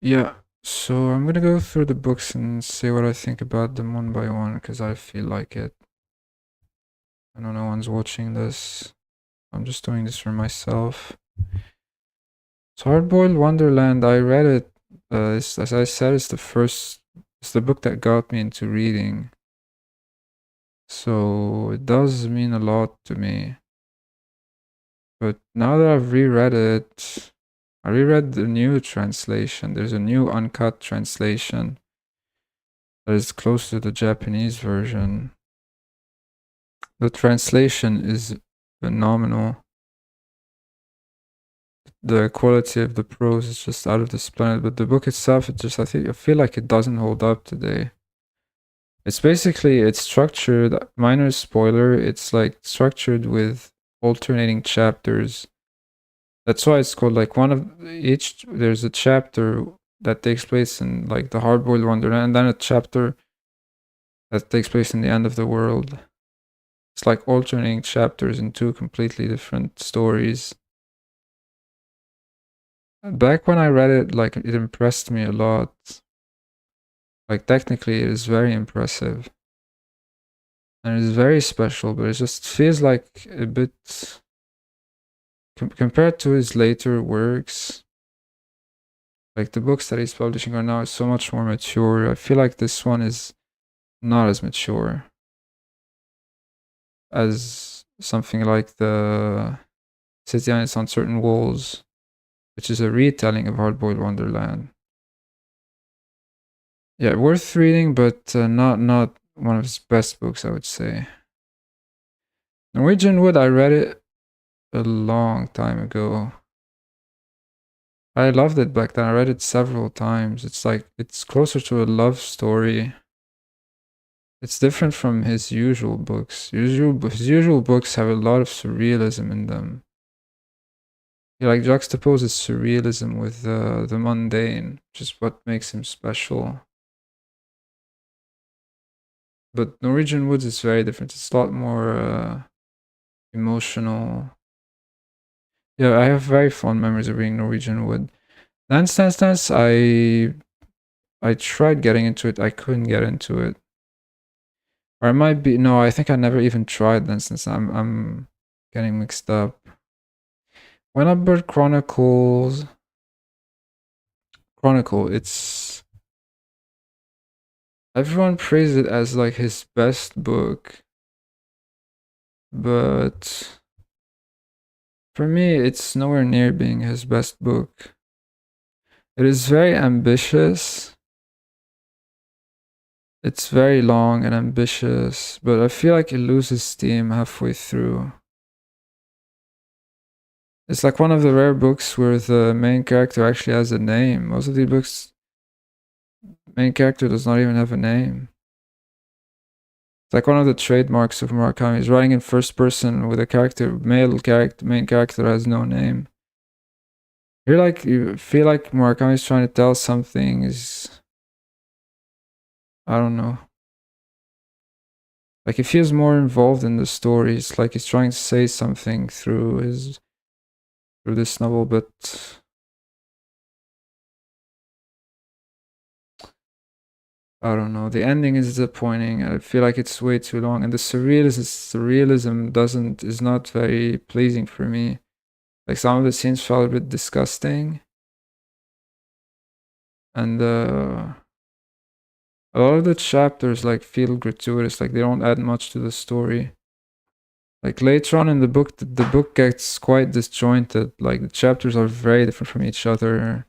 Yeah, so I'm gonna go through the books and say what I think about them one by one because I feel like it. I know no one's watching this. I'm just doing this for myself. So Hardboiled Wonderland, I read it. As I said, it's the book that got me into reading. So it does mean a lot to me. But now that I've reread it, I reread the new translation. There's a new uncut translation that is close to the Japanese version. The translation is phenomenal. The quality of the prose is just out of this planet, but the book itself, I feel like it doesn't hold up today. It's structured, minor spoiler, it's like structured with alternating chapters. That's why it's called like there's a chapter that takes place in like the hard-boiled Wonderland, and then a chapter that takes place in the end of the world. It's like alternating chapters in two completely different stories. Back when I read it, like it impressed me a lot. Like technically it is very impressive. And it is very special, but it just feels like a bit compared to his later works. Like the books that he's publishing right now is so much more mature. I feel like this one is not as mature as something like the City on its Uncertain Walls, which is a retelling of Hardboiled Wonderland. Yeah, worth reading, but not one of his best books, I would say. Norwegian Wood, I read it a long time ago. I loved it back then. I read it several times. It's closer to a love story. It's different from his usual books. His usual books have a lot of surrealism in them. He like juxtaposes surrealism with the mundane, which is what makes him special. But Norwegian Woods is very different. It's a lot more emotional. Yeah, I have very fond memories of reading Norwegian Wood. Dance, I tried getting into it. I couldn't get into it. Or it might be no. I think I never even tried Dance. I'm getting mixed up. Wonderland Chronicle. It's everyone praised it as like his best book, but for me, it's nowhere near being his best book. It is very ambitious. It's very long and ambitious, but I feel like it loses steam halfway through. It's like one of the rare books where the main character actually has a name. Most of the books, main character does not even have a name. It's like one of the trademarks of Murakami. He's writing in first person with a main character has no name. You feel like Murakami's trying to tell something is, I don't know. Like he feels more involved in the story. It's like he's trying to say something through this novel, but I don't know. The ending is disappointing. I feel like it's way too long, and the surrealism is not very pleasing for me. Like some of the scenes felt a bit disgusting, and a lot of the chapters like feel gratuitous. Like they don't add much to the story. Like later on in the book, the book gets quite disjointed. Like the chapters are very different from each other.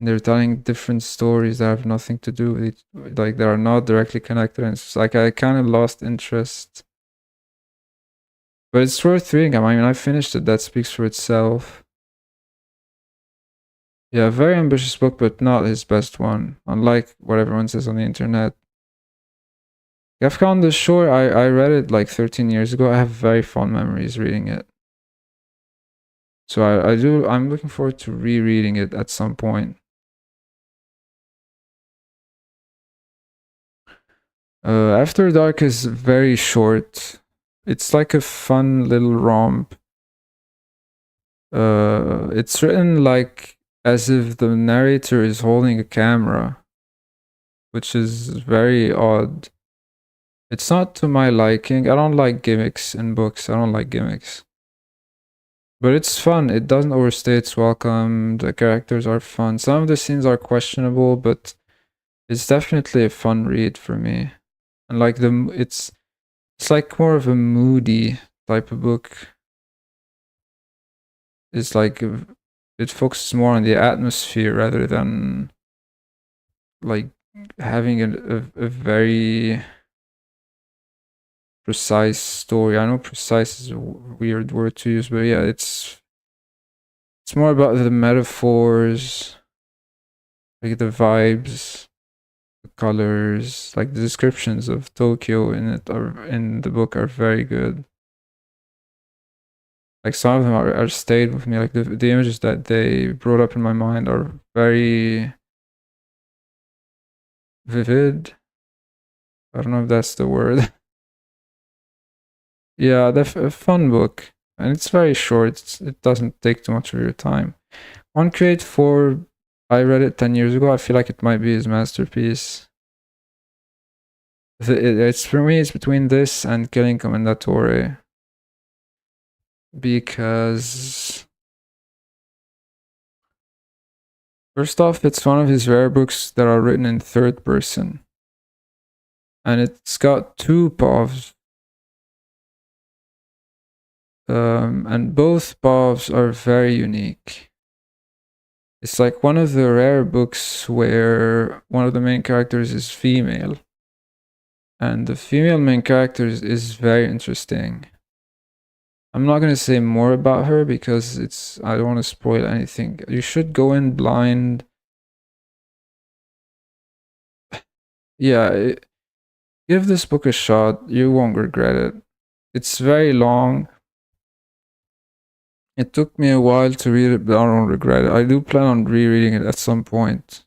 And they're telling different stories that have nothing to do with each, like they are not directly connected. And it's like I kind of lost interest. But it's worth reading. I mean, I finished it. That speaks for itself. Yeah, very ambitious book, but not his best one. Unlike what everyone says on the internet. Kafka on the Shore, I read it like 13 years ago. I have very fond memories reading it. So I'm looking forward to rereading it at some point. After Dark is very short. It's like a fun little romp. It's written like as if the narrator is holding a camera, which is very odd. It's not to my liking. I don't like gimmicks in books. I don't like gimmicks. But it's fun. It doesn't overstay its welcome. The characters are fun. Some of the scenes are questionable, but it's definitely a fun read for me. And like it's like more of a moody type of book. It's like it focuses more on the atmosphere rather than like having a very precise story. I know precise is a weird word to use, but yeah, it's more about the metaphors, like the vibes, the colors, like the descriptions of Tokyo in the book are very good. Like some of them are stayed with me. Like the images that they brought up in my mind are very vivid. I don't know if that's the word. Yeah, a fun book, and it's very short. It doesn't take too much of your time. On Create 4, I read it 10 years ago. I feel like it might be his masterpiece. It's for me, it's between this and Killing Commendatore. Because first off, it's one of his rare books that are written in third person. And it's got two POVs. And both POVs are very unique. It's like one of the rare books where one of the main characters is female. And the female main character is very interesting. I'm not going to say more about her because I don't want to spoil anything. You should go in blind. Yeah, give this book a shot. You won't regret it. It's very long. It took me a while to read it, but I don't regret it. I do plan on rereading it at some point.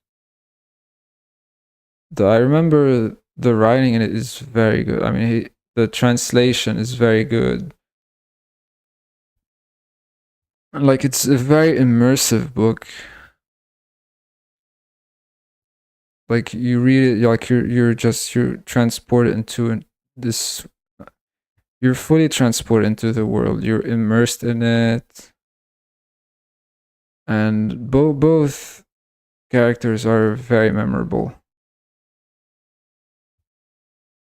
I remember the writing in it is very good. I mean, the translation is very good. Like, it's a very immersive book. Like, you read it, like you're transported into this. You're fully transported into the world. You're immersed in it, and both characters are very memorable.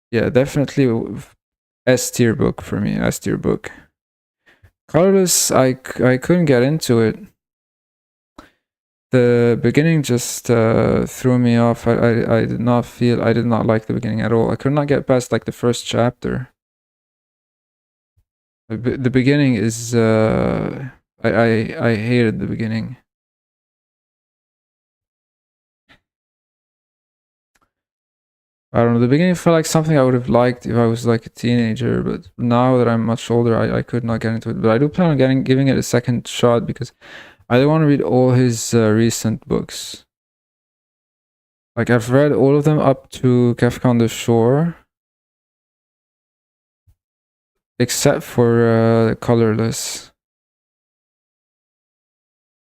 Yeah, definitely S tier book for me. S tier book. Colorless, I couldn't get into it. The beginning just threw me off. I did not like the beginning at all. I could not get past like the first chapter. The beginning is I hated the beginning. I don't know. The beginning felt like something I would have liked if I was like a teenager, but now that I'm much older, I could not get into it. But I do plan on giving it a second shot because I don't want to read all his recent books. Like, I've read all of them up to Kafka on the Shore, except for Colorless.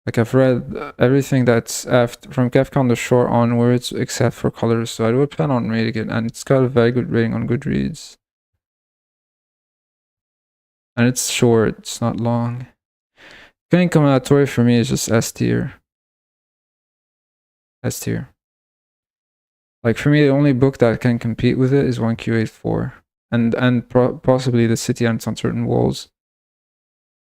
Like, I've read everything that's from Kafka on the Shore onwards, except for Colorless. So I would plan on reading it, and it's got a very good rating on Goodreads. And it's short; it's not long. Commendatore for me is just S tier. S tier. Like, for me, the only book that can compete with it is 1Q84, and possibly The City and Its Uncertain Walls.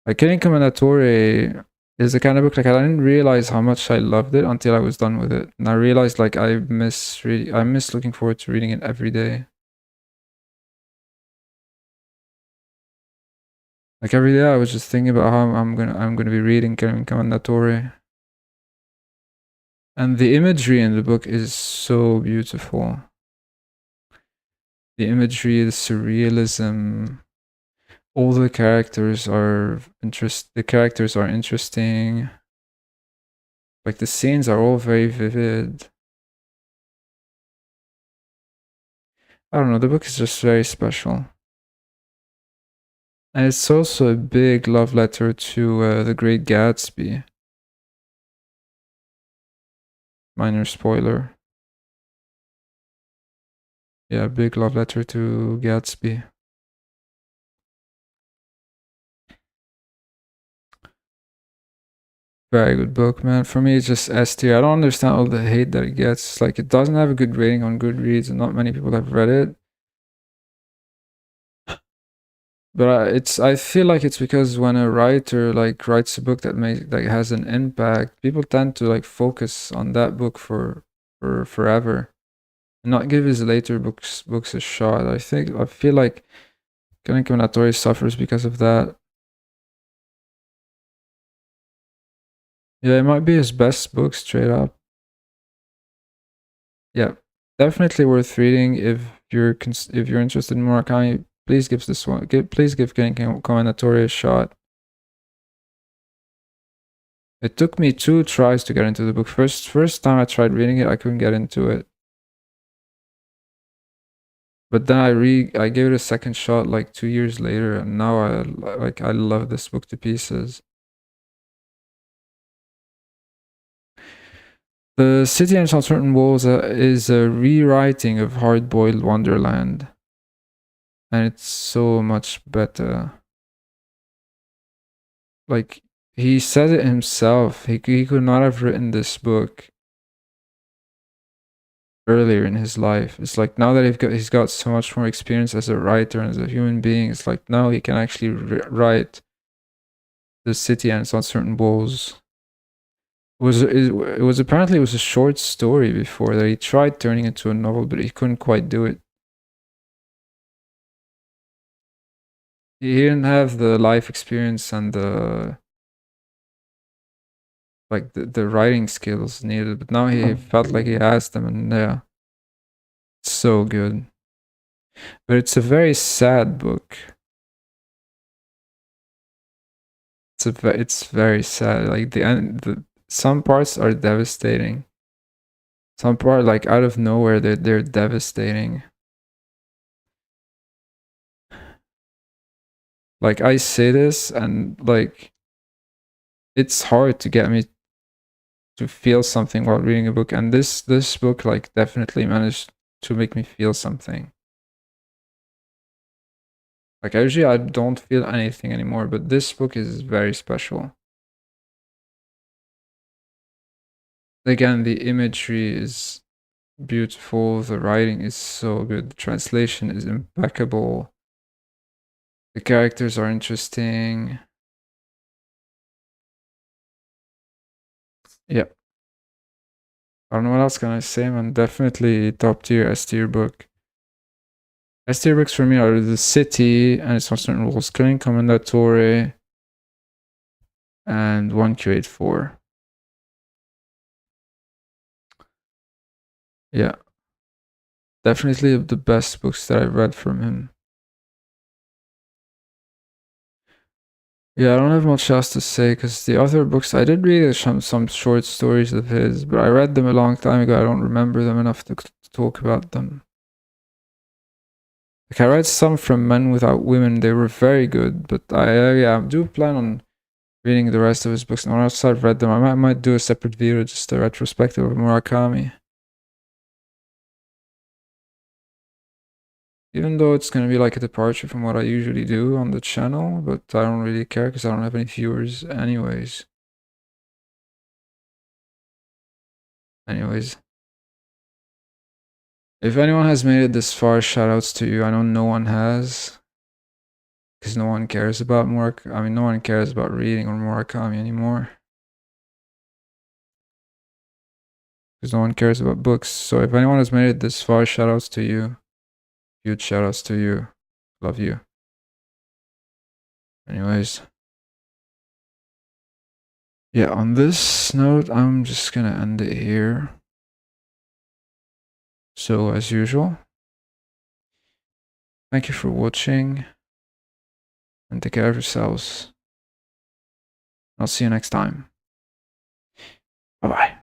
Like, Commendatore is the kind of book, like, I didn't realize how much I loved it until I was done with it, and I realized like I miss looking forward to reading it every day. Like, every day I was just thinking about how I'm gonna be reading Commendatore. And the imagery in the book is so beautiful. The imagery, the surrealism, all the characters are interesting. Like, the scenes are all very vivid. I don't know, the book is just very special. And it's also a big love letter to The Great Gatsby. minor spoiler. Yeah, big love letter to Gatsby. Very good book, man. For me, it's just S tier. I don't understand all the hate that it gets. Like, it doesn't have a good rating on Goodreads, and not many people have read it. But I feel like it's because when a writer like writes a book that has an impact, people tend to like focus on that book for forever, and not give his later books a shot. I feel like Commendatore suffers because of that. Yeah, it might be his best book straight up. Yeah, definitely worth reading if you're interested in Murakami. Please give this one. Please give Commendatore a shot. It took me 2 tries to get into the book. First time I tried reading it, I couldn't get into it. But then I gave it a second shot like 2 years later, and now I love this book to pieces. The City and Uncertain Walls is a rewriting of Hard-Boiled Wonderland, and it's so much better. Like, he said it himself. He could not have written this book earlier in his life. It's like now that he's got so much more experience as a writer and as a human being, it's like now he can actually write The City and its Uncertain Walls. It was apparently it was a short story before that he tried turning into a novel, but he couldn't quite do it. He didn't have the life experience and the writing skills needed, but now he felt like he has them, and yeah, it's so good. But it's a very sad book. It's very sad. Like the end, some parts are devastating. Some part like out of nowhere they're devastating. Like I say this and like it's hard to get me to feel something while reading a book, and this book like definitely managed to make me feel something. Like usually I don't feel anything anymore, but this book is very special. Again, the imagery is beautiful, the writing is so good, the translation is impeccable, the characters are interesting. Yeah. I don't know what else can I say, man. Definitely top tier S tier book. S tier books for me are The City and its Uncertain Rules, Killing Commendatore, and 1Q84. Yeah. Definitely the best books that I've read from him. Yeah, I don't have much else to say because the other books, I did read some short stories of his, but I read them a long time ago. I don't remember them enough to talk about them. Like I read some from Men Without Women, they were very good, but I do plan on reading the rest of his books. And once I've read them, I might do a separate video, just a retrospective of Murakami. Even though it's gonna be like a departure from what I usually do on the channel, but I don't really care because I don't have any viewers anyways. If anyone has made it this far, shoutouts to you. I know no one has. Because no one cares about no one cares about reading or Murakami anymore. Because no one cares about books. So if anyone has made it this far, shoutouts to you. Huge shoutouts to you. Love you. Anyways. Yeah, on this note, I'm just gonna end it here. So as usual, thank you for watching. And take care of yourselves. I'll see you next time. Bye-bye.